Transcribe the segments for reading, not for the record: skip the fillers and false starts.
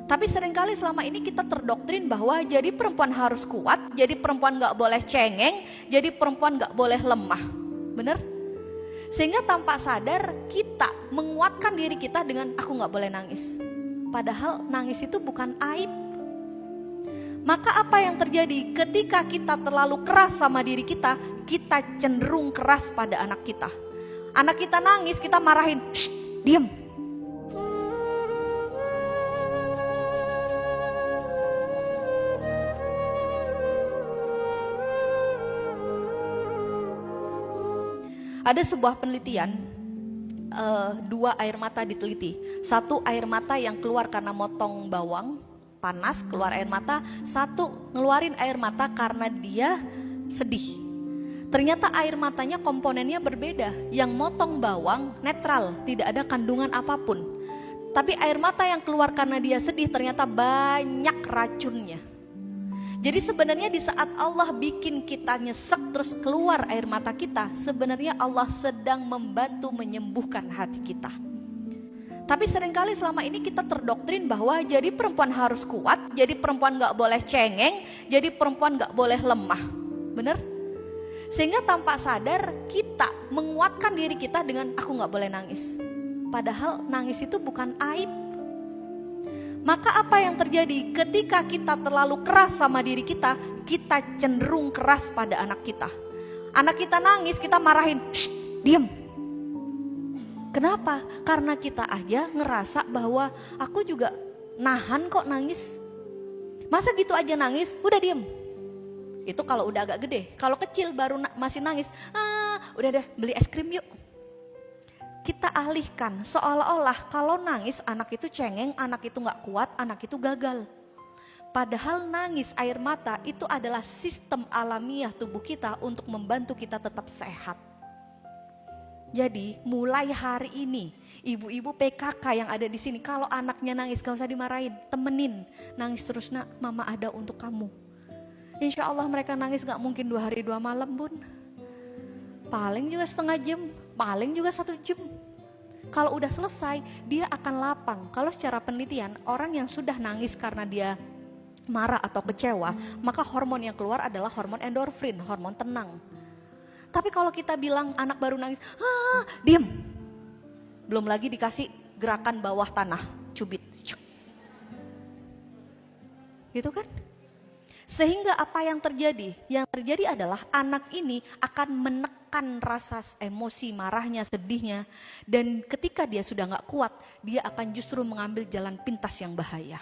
Tapi seringkali selama ini kita terdoktrin bahwa jadi perempuan harus kuat, jadi perempuan gak boleh cengeng, jadi perempuan gak boleh lemah. Bener? Sehingga tanpa sadar kita menguatkan diri kita dengan aku gak boleh nangis. Padahal nangis itu bukan aib. Maka apa yang terjadi ketika kita terlalu keras sama diri kita cenderung keras pada anak kita. Anak kita nangis, kita marahin, shh, diam. Ada sebuah penelitian, 2 air mata diteliti. 1 air mata yang keluar karena motong bawang, panas keluar air mata. 1 ngeluarin air mata karena dia sedih. Ternyata air matanya komponennya berbeda. Yang motong bawang netral, tidak ada kandungan apapun. Tapi air mata yang keluar karena dia sedih ternyata banyak racunnya. Jadi sebenarnya di saat Allah bikin kita nyesek terus keluar air mata kita, sebenarnya Allah sedang membantu menyembuhkan hati kita. Tapi seringkali selama ini kita terdoktrin bahwa jadi perempuan harus kuat, jadi perempuan gak boleh cengeng, jadi perempuan gak boleh lemah. Bener? Sehingga tanpa sadar kita menguatkan diri kita dengan aku gak boleh nangis. Padahal nangis itu bukan aib. Maka apa yang terjadi ketika kita terlalu keras sama diri kita cenderung keras pada anak kita. Anak kita nangis, kita marahin, shh, diam. Kenapa? Karena kita aja ngerasa bahwa aku juga nahan kok nangis. Masa gitu aja nangis, udah diam. Itu kalau udah agak gede. Kalau kecil baru masih nangis, udah deh beli es krim yuk. Kita alihkan seolah-olah kalau nangis anak itu cengeng, anak itu gak kuat, anak itu gagal. Padahal nangis air mata itu adalah sistem alamiah tubuh kita untuk membantu kita tetap sehat. Jadi mulai hari ini ibu-ibu PKK yang ada di sini, kalau anaknya nangis gak usah dimarahin, temenin. Nangis terus nak, mama ada untuk kamu. Insya Allah mereka nangis gak mungkin 2 hari 2 malam bun. Paling juga setengah jam, paling juga 1 jam. Kalau udah selesai, dia akan lapang. Kalau secara penelitian, orang yang sudah nangis karena dia marah atau kecewa, maka hormon yang keluar adalah hormon endorfin, hormon tenang. Tapi kalau kita bilang anak baru nangis, diam. Belum lagi dikasih gerakan bawah tanah, cubit. Gitu kan? Sehingga apa yang terjadi? Yang terjadi adalah anak ini akan menekan rasa emosi, marahnya, sedihnya. Dan ketika dia sudah gak kuat, dia akan justru mengambil jalan pintas yang bahaya.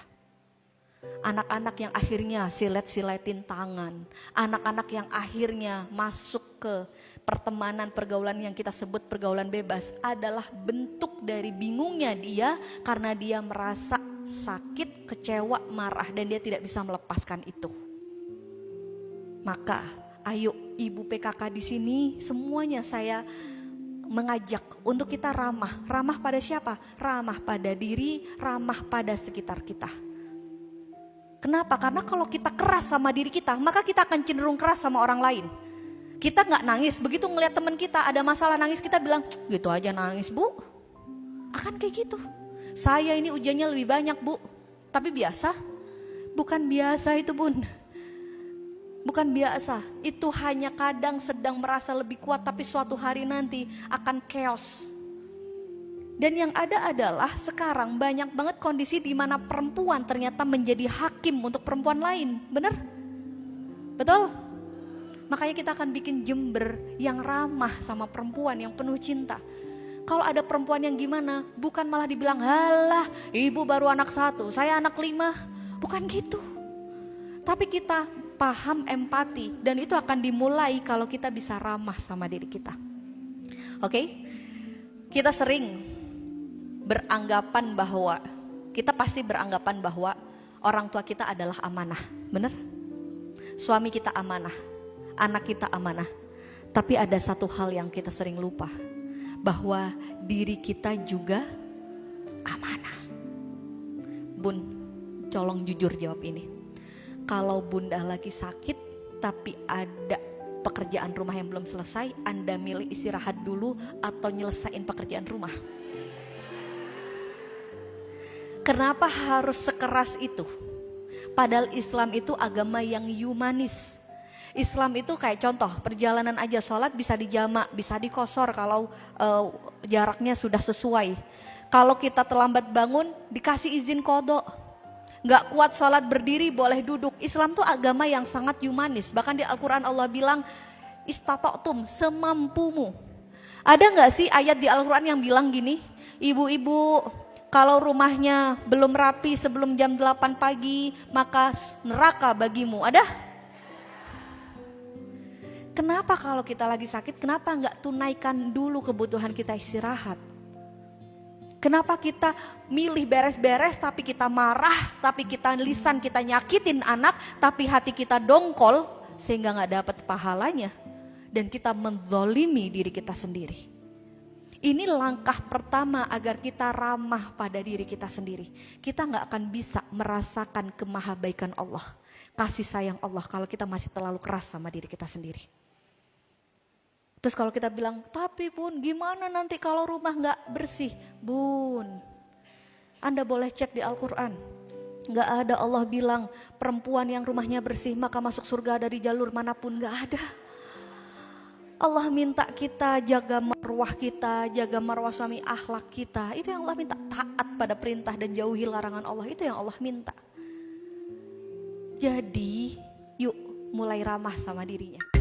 Anak-anak yang akhirnya silet-siletin tangan. Anak-anak yang akhirnya masuk ke pertemanan, pergaulan yang kita sebut pergaulan bebas. Adalah bentuk dari bingungnya dia karena dia merasa sakit, kecewa, marah. Dan dia tidak bisa melepaskan itu. Maka ayo ibu PKK di sini semuanya saya mengajak untuk kita ramah. Ramah pada siapa? Ramah pada diri, ramah pada sekitar kita. Kenapa? Karena kalau kita keras sama diri kita, maka kita akan cenderung keras sama orang lain. Kita gak nangis, begitu ngeliat teman kita ada masalah nangis, kita bilang gitu aja nangis bu. Akan kayak gitu. Saya ini ujiannya lebih banyak bu, tapi biasa. Bukan biasa itu bun. Bukan biasa, itu hanya kadang sedang merasa lebih kuat tapi suatu hari nanti akan chaos. Dan yang ada adalah sekarang banyak banget kondisi di mana perempuan ternyata menjadi hakim untuk perempuan lain, bener? Betul? Makanya kita akan bikin Jember yang ramah sama perempuan, yang penuh cinta. Kalau ada perempuan yang gimana, bukan malah dibilang, halah ibu baru anak 1, saya anak 5, bukan gitu. Tapi kita paham empati dan itu akan dimulai kalau kita bisa ramah sama diri kita. Oke? Kita sering beranggapan bahwa kita pasti beranggapan bahwa orang tua kita adalah amanah, benar? Suami kita amanah, anak kita amanah. Tapi ada satu hal yang kita sering lupa, bahwa diri kita juga amanah. Bun, colong jujur jawab ini. Kalau bunda lagi sakit tapi ada pekerjaan rumah yang belum selesai, Anda milih istirahat dulu atau nyelesain pekerjaan rumah? Kenapa harus sekeras itu? Padahal Islam itu agama yang humanis. Islam itu kayak contoh, perjalanan aja sholat bisa dijamak, bisa dikosor kalau jaraknya sudah sesuai. Kalau kita terlambat bangun, dikasih izin kodok. Gak kuat sholat berdiri, boleh duduk. Islam tuh agama yang sangat humanis. Bahkan di Al-Quran Allah bilang, istatoktum, semampumu. Ada gak sih ayat di Al-Quran yang bilang gini, ibu-ibu kalau rumahnya belum rapi sebelum jam 8 pagi, maka neraka bagimu. Ada? Kenapa kalau kita lagi sakit, kenapa nggak tunaikan dulu kebutuhan kita istirahat? Kenapa kita milih beres-beres tapi kita marah, tapi kita lisan kita nyakitin anak, tapi hati kita dongkol sehingga nggak dapat pahalanya. Dan kita menzolimi diri kita sendiri. Ini langkah pertama agar kita ramah pada diri kita sendiri. Kita nggak akan bisa merasakan kemahabaikan Allah, kasih sayang Allah kalau kita masih terlalu keras sama diri kita sendiri. Terus kalau kita bilang, tapi Bun gimana nanti kalau rumah nggak bersih? Bun, Anda boleh cek di Al-Quran. Nggak ada Allah bilang perempuan yang rumahnya bersih maka masuk surga dari jalur manapun, nggak ada. Allah minta kita jaga marwah kita, jaga marwah suami, akhlak kita. Itu yang Allah minta, taat pada perintah dan jauhi larangan Allah. Itu yang Allah minta. Jadi yuk mulai ramah sama dirinya.